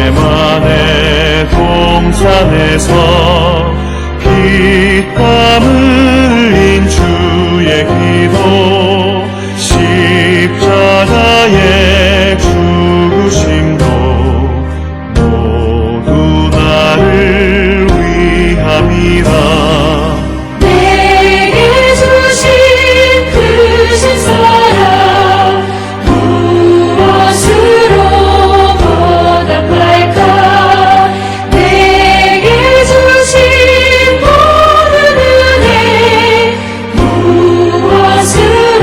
겟세마네 동산에서 피땀 흘린 주의 기도, 십자가의 죽으심도 모두 나를 위함이라. 내게 주신 크신 사랑 무엇으로 보답할까? 내게 주신 모든 은혜 무엇으로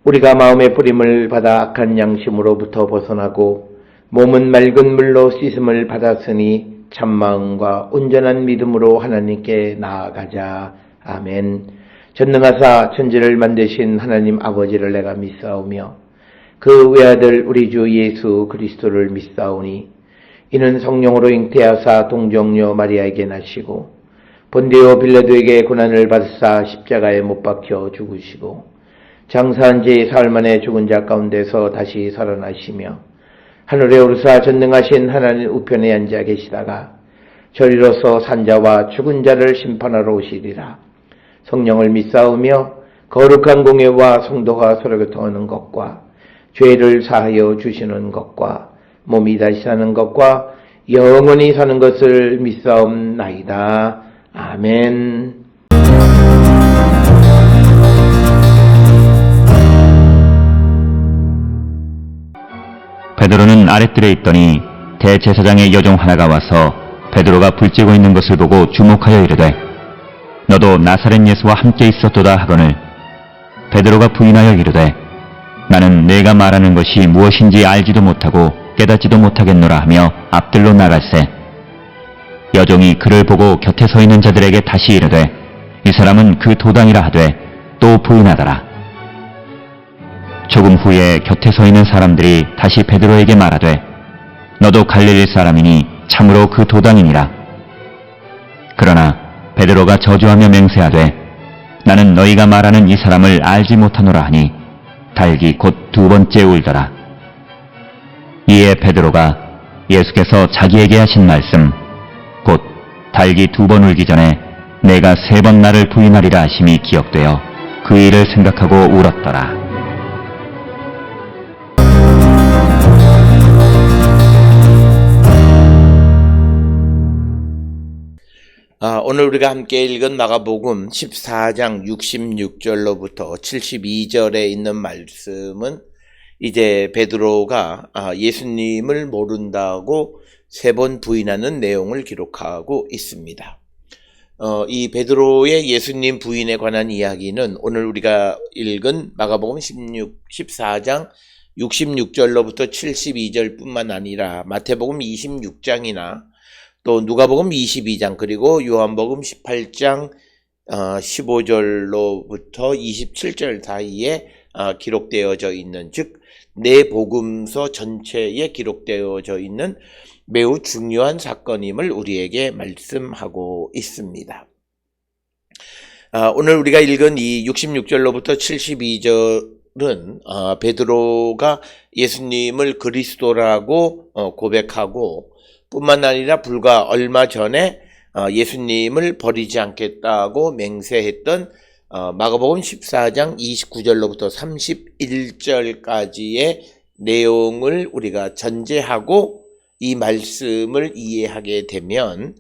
우리가 마음의 뿌림을 받아 악한 양심으로부터 벗어나고 몸은 맑은 물로 씻음을 받았으니 참마음과 온전한 믿음으로 하나님께 나아가자. 아멘. 전능하사 천지를 만드신 하나님 아버지를 내가 믿사오며 그 외아들 우리 주 예수 그리스도를 믿사오니 이는 성령으로 잉태하사 동정녀 마리아에게 나시고 본디오 빌라도에게 고난을 받으사 십자가에 못 박혀 죽으시고 장사한 지 사흘 만에 죽은 자 가운데서 다시 살아나시며 하늘에 오르사 전능하신 하나님 우편에 앉아 계시다가 저리로서 산자와 죽은 자를 심판하러 오시리라. 성령을 믿사오며 거룩한 공예와 성도가 서로 교통하는 것과 죄를 사하여 주시는 것과 몸이 다시 사는 것과 영원히 사는 것을 믿사옵나이다. 아멘. 베드로는 아랫뜰에 있더니 대제사장의 여종 하나가 와서 베드로가 불쬐고 있는 것을 보고 주목하여 이르되 너도 나사렛 예수와 함께 있었도다 하거늘 베드로가 부인하여 이르되 나는 내가 말하는 것이 무엇인지 알지도 못하고 깨닫지도 못하겠노라 하며 앞뜰로 나갈새 여종이 그를 보고 곁에 서 있는 자들에게 다시 이르되 이 사람은 그 도당이라 하되 또 부인하더라. 조금 후에 곁에 서 있는 사람들이 다시 베드로에게 말하되 너도 갈릴리 사람이니 참으로 그 도당이니라. 그러나 베드로가 저주하며 맹세하되 나는 너희가 말하는 이 사람을 알지 못하노라 하니 달기 곧 두 번째 울더라. 이에 베드로가 예수께서 자기에게 하신 말씀 곧 달기 두 번 울기 전에 내가 세 번 나를 부인하리라 하심이 기억되어 그 일을 생각하고 울었더라. 오늘 우리가 함께 읽은 마가복음 14장 66절로부터 72절에 있는 말씀은 이제 베드로가 예수님을 모른다고 세 번 부인하는 내용을 기록하고 있습니다. 이 베드로의 예수님 부인에 관한 이야기는 오늘 우리가 읽은 마가복음 14장 66절로부터 72절뿐만 아니라 마태복음 26장이나 또 누가복음 22장 그리고 요한복음 18장 15절로부터 27절 사이에 기록되어져 있는 즉 네 복음서 전체에 기록되어져 있는 매우 중요한 사건임을 우리에게 말씀하고 있습니다. 오늘 우리가 읽은 이 66절로부터 72절은 베드로가 예수님을 그리스도라고 고백하고 뿐만 아니라 불과 얼마 전에 예수님을 버리지 않겠다고 맹세했던 마가복음 14장 29절로부터 31절까지의 내용을 우리가 전제하고 이 말씀을 이해하게 되면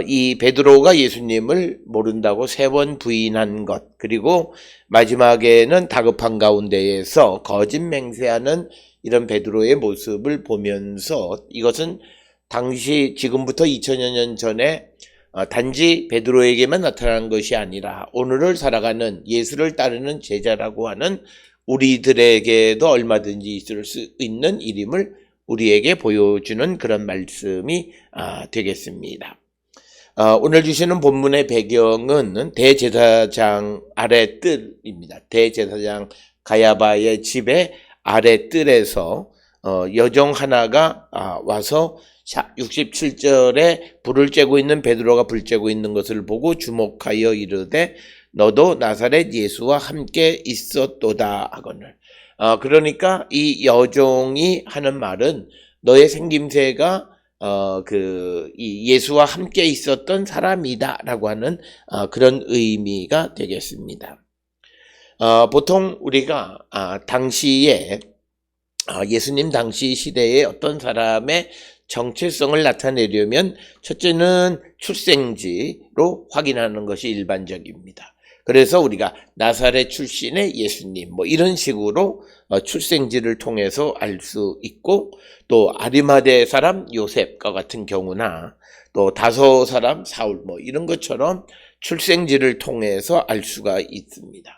이 베드로가 예수님을 모른다고 세 번 부인한 것 그리고 마지막에는 다급한 가운데에서 거짓 맹세하는 이런 베드로의 모습을 보면서 이것은 당시 지금부터 2000여 년 전에 단지 베드로에게만 나타난 것이 아니라 오늘을 살아가는 예수를 따르는 제자라고 하는 우리들에게도 얼마든지 있을 수 있는 일임을 우리에게 보여주는 그런 말씀이 되겠습니다. 오늘 주시는 본문의 배경은 대제사장 아랫뜰입니다. 대제사장 가야바의 집의 아랫뜰에서 여종 하나가 와서 67절에 불을 쬐고 있는 베드로가 불 쬐고 있는 것을 보고 주목하여 이르되 너도 나사렛 예수와 함께 있었도다 하거늘. 그러니까 이 여종이 하는 말은 너의 생김새가 이 예수와 함께 있었던 사람이다라고 하는 그런 의미가 되겠습니다. 보통 우리가 당시에 예수님 당시 시대에 어떤 사람의 정체성을 나타내려면 첫째는 출생지로 확인하는 것이 일반적입니다. 그래서 우리가 나사렛 출신의 예수님 이런 식으로 출생지를 통해서 알 수 있고 또 아리마대 사람 요셉과 같은 경우나 또 다소 사람 사울 이런 것처럼 출생지를 통해서 알 수가 있습니다.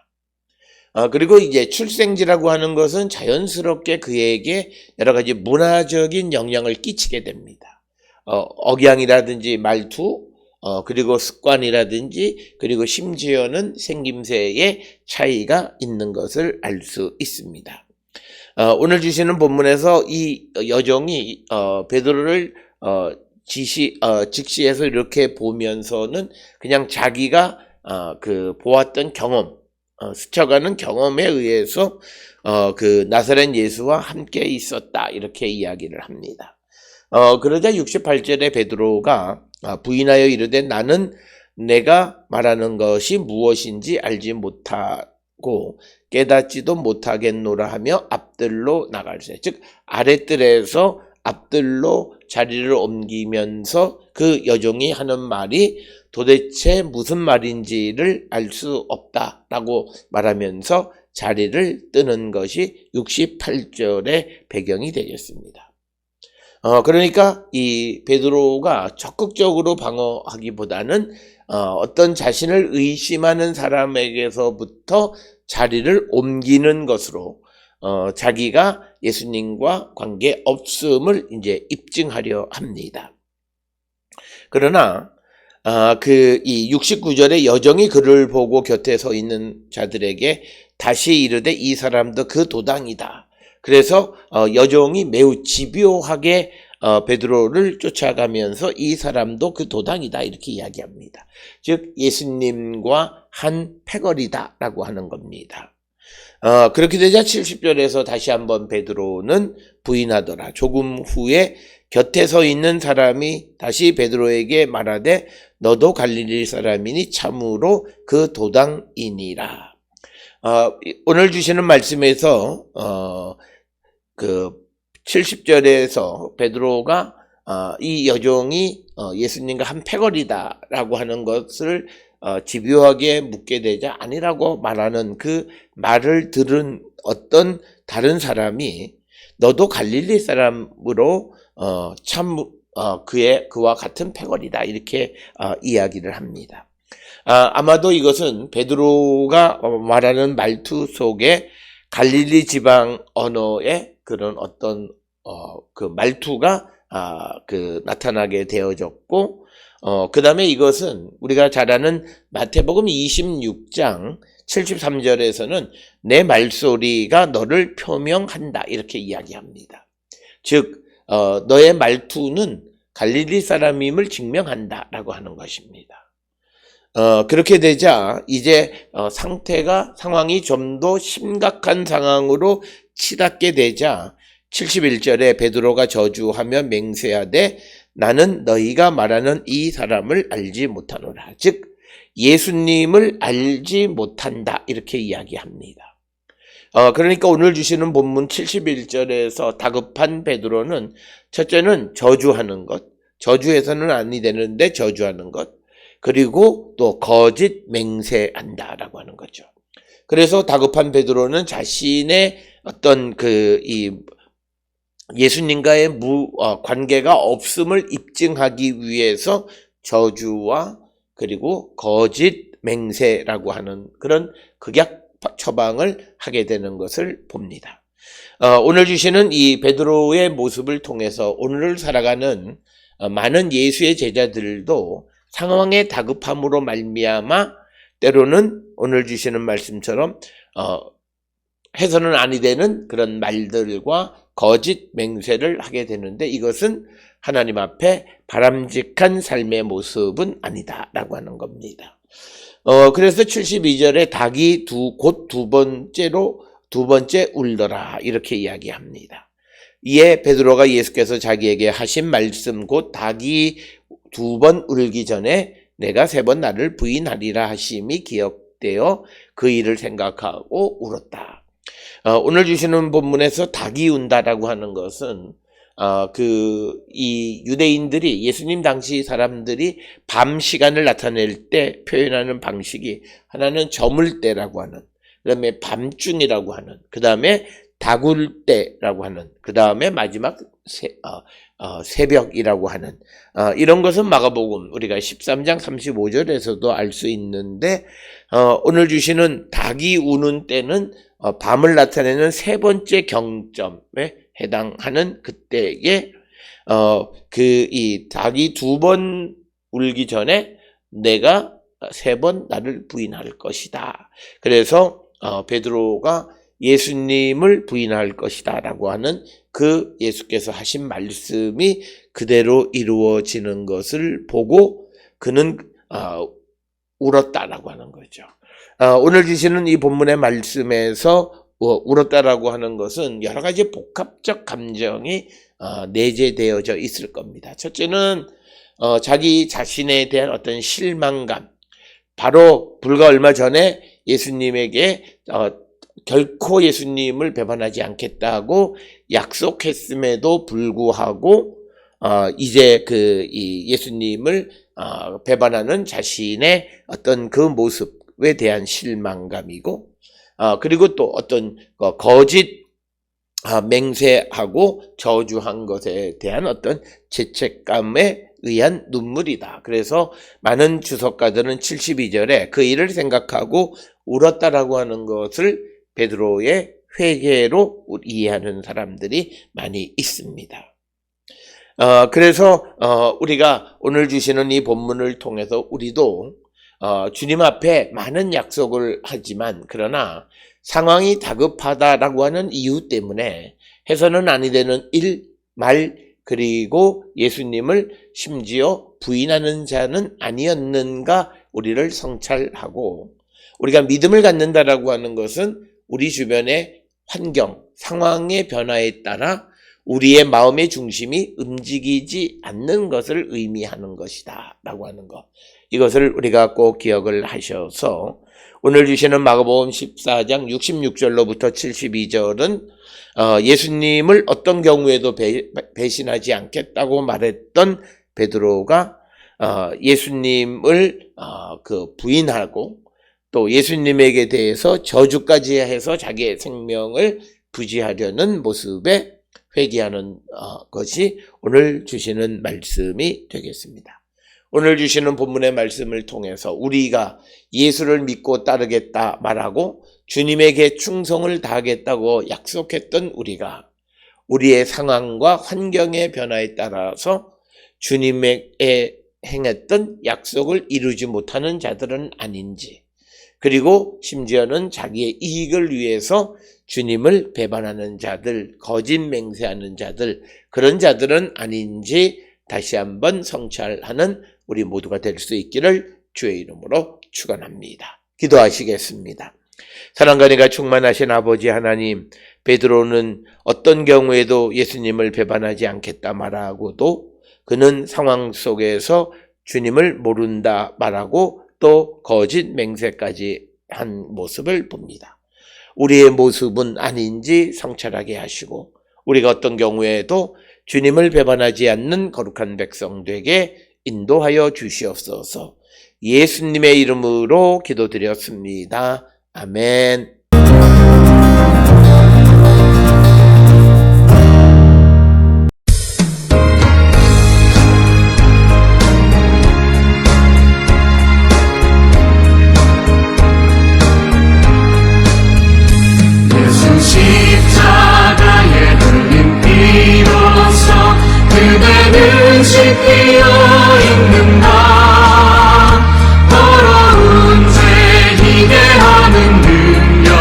그리고 이제 출생지라고 하는 것은 자연스럽게 그에게 여러 가지 문화적인 영향을 끼치게 됩니다. 억양이라든지 말투, 그리고 습관이라든지, 그리고 심지어는 생김새의 차이가 있는 것을 알 수 있습니다. 오늘 주시는 본문에서 이 여종이 베드로를 직시해서 이렇게 보면서는 그냥 자기가 보았던 경험, 스쳐가는 경험에 의해서 그 나사렛 예수와 함께 있었다 이렇게 이야기를 합니다. 그러자 68절에 베드로가 부인하여 이르되 나는 내가 말하는 것이 무엇인지 알지 못하고 깨닫지도 못하겠노라 하며 앞들로 나갈세. 즉 아랫뜰에서 앞들로 자리를 옮기면서 그 여종이 하는 말이 도대체 무슨 말인지를 알 수 없다라고 말하면서 자리를 뜨는 것이 68절의 배경이 되겠습니다. 그러니까 이 베드로가 적극적으로 방어하기보다는 어떤 자신을 의심하는 사람에게서부터 자리를 옮기는 것으로 자기가 예수님과 관계 없음을 이제 입증하려 합니다. 그러나 이 69절에 여종이 그를 보고 곁에 서 있는 자들에게 다시 이르되 이 사람도 그 도당이다. 그래서 여종이 매우 집요하게 베드로를 쫓아가면서 이 사람도 그 도당이다 이렇게 이야기합니다. 즉 예수님과 한 패거리다라고 하는 겁니다. 그렇게 되자 70절에서 다시 한번 베드로는 부인하더라. 조금 후에 곁에 서 있는 사람이 다시 베드로에게 말하되 너도 갈릴리 사람이니 참으로 그 도당이니라. 오늘 주시는 말씀에서 그 70절에서 베드로가 이 여종이 예수님과 한 패거리다라고 하는 것을 집요하게 묻게 되자 아니라고 말하는 그 말을 들은 어떤 다른 사람이 너도 갈릴리 사람으로 그와 같은 패거리다 이렇게 이야기를 합니다. 아마도 이것은 베드로가 말하는 말투 속에 갈릴리 지방 언어의 그런 어떤 그 말투가 나타나게 되어졌고, 그 다음에 이것은 우리가 잘 아는 마태복음 26장 73절에서는 내 말소리가 너를 표명한다 이렇게 이야기합니다. 즉 너의 말투는 갈릴리 사람임을 증명한다 라고 하는 것입니다. 그렇게 되자 이제 상황이 좀 더 심각한 상황으로 치닫게 되자 71절에 베드로가 저주하며 맹세하되 나는 너희가 말하는 이 사람을 알지 못하노라. 즉 예수님을 알지 못한다 이렇게 이야기합니다. 그러니까 오늘 주시는 본문 71절에서 다급한 베드로는 첫째는 저주하는 것, 저주해서는 아니 되는데 저주하는 것, 그리고 또 거짓 맹세한다라고 하는 거죠. 그래서 다급한 베드로는 자신의 어떤 이 예수님과의 관계가 없음을 입증하기 위해서 저주와 그리고 거짓 맹세라고 하는 그런 극약 처방을 하게 되는 것을 봅니다. 오늘 주시는 이 베드로의 모습을 통해서 오늘을 살아가는 많은 예수의 제자들도 상황의 다급함으로 말미암아 때로는 오늘 주시는 말씀처럼 해서는 아니 되는 그런 말들과 거짓 맹세를 하게 되는데 이것은 하나님 앞에 바람직한 삶의 모습은 아니다라고 하는 겁니다. 그래서 72절에 닭이 곧 두 번째 울더라 이렇게 이야기합니다. 이에 베드로가 예수께서 자기에게 하신 말씀 곧 닭이 2번 울기 전에 내가 3번 나를 부인하리라 하심이 기억되어 그 일을 생각하고 울었다. 오늘 주시는 본문에서 닭이 운다라고 하는 것은 이 유대인들이 예수님 당시 사람들이 밤 시간을 나타낼 때 표현하는 방식이 하나는 저물 때라고 하는, 그 다음에 밤중이라고 하는, 그 다음에 다굴 때라고 하는, 그 다음에 마지막 새벽이라고 하는 이런 것은 마가복음 우리가 13장 35절에서도 알 수 있는데, 오늘 주시는 닭이 우는 때는 밤을 나타내는 세 번째 경점에 해당하는 그때에 이 닭이 두 번 울기 전에 내가 세 번 나를 부인할 것이다. 그래서 베드로가 예수님을 부인할 것이다 라고 하는 그 예수께서 하신 말씀이 그대로 이루어지는 것을 보고 그는 울었다라고 하는 거죠. 오늘 주시는 이 본문의 말씀에서 울었다라고 하는 것은 여러 가지 복합적 감정이 내재되어져 있을 겁니다. 첫째는 자기 자신에 대한 어떤 실망감, 바로 불과 얼마 전에 예수님에게 결코 예수님을 배반하지 않겠다고 약속했음에도 불구하고 이제 이 예수님을 배반하는 자신의 어떤 그 모습에 대한 실망감이고, 그리고 또 어떤 거짓 맹세하고 저주한 것에 대한 어떤 죄책감에 의한 눈물이다. 그래서 많은 주석가들은 72절에 그 일을 생각하고 울었다라고 하는 것을 베드로의 회개로 이해하는 사람들이 많이 있습니다. 그래서 우리가 오늘 주시는 이 본문을 통해서 우리도 주님 앞에 많은 약속을 하지만, 그러나 상황이 다급하다라고 하는 이유 때문에 해서는 아니 되는 일, 말, 그리고 예수님을 심지어 부인하는 자는 아니었는가 우리를 성찰하고, 우리가 믿음을 갖는다라고 하는 것은 우리 주변의 환경, 상황의 변화에 따라 우리의 마음의 중심이 움직이지 않는 것을 의미하는 것이다 라고 하는 것, 이것을 우리가 꼭 기억을 하셔서 오늘 주시는 마가복음 14장 66절로부터 72절은 예수님을 어떤 경우에도 배신하지 않겠다고 말했던 베드로가 예수님을 부인하고 또 예수님에게 대해서 저주까지 해서 자기의 생명을 부지하려는 모습에 회개하는 것이 오늘 주시는 말씀이 되겠습니다. 오늘 주시는 본문의 말씀을 통해서 우리가 예수를 믿고 따르겠다 말하고 주님에게 충성을 다하겠다고 약속했던 우리가 우리의 상황과 환경의 변화에 따라서 주님에게 행했던 약속을 이루지 못하는 자들은 아닌지, 그리고 심지어는 자기의 이익을 위해서 주님을 배반하는 자들, 거짓 맹세하는 자들, 그런 자들은 아닌지 다시 한번 성찰하는 우리 모두가 될 수 있기를 주의 이름으로 축원합니다. 기도하시겠습니다. 사랑과 은혜가 충만하신 아버지 하나님, 베드로는 어떤 경우에도 예수님을 배반하지 않겠다 말하고도 그는 상황 속에서 주님을 모른다 말하고 또 거짓 맹세까지 한 모습을 봅니다. 우리의 모습은 아닌지 성찰하게 하시고 우리가 어떤 경우에도 주님을 배반하지 않는 거룩한 백성 되게 인도하여 주시옵소서. 예수님의 이름으로 기도드렸습니다. 아멘. 예수 십자가에 흘린 피로써 그대는 씻기어 있는가. 더러운 죄 희게 하는 능력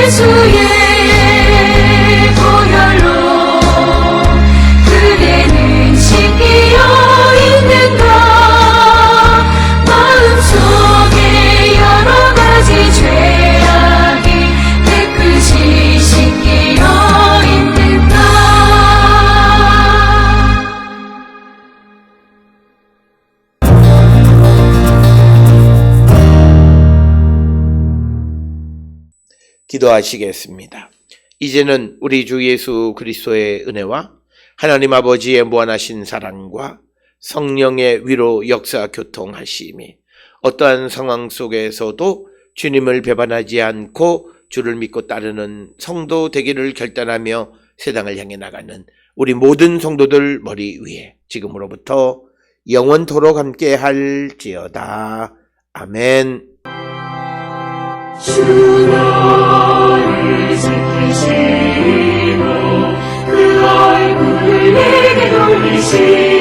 예수의 보혈로 그대는 씻기어 있는가 마음속에 여러 가지 죄악이 깨끗이 씻기어 있는가 기도하시겠습니다. 이제는 우리 주 예수 그리스도의 은혜와 하나님 아버지의 무한하신 사랑과 성령의 위로 역사 교통하심이 어떠한 상황 속에서도 주님을 배반하지 않고 주를 믿고 따르는 성도 되기를 결단하며 세상을 향해 나가는 우리 모든 성도들 머리 위에 지금으로부터 영원토록 함께 할지어다. 아멘. 주 너를 지키시고 그 얼굴을 내게 돌리시고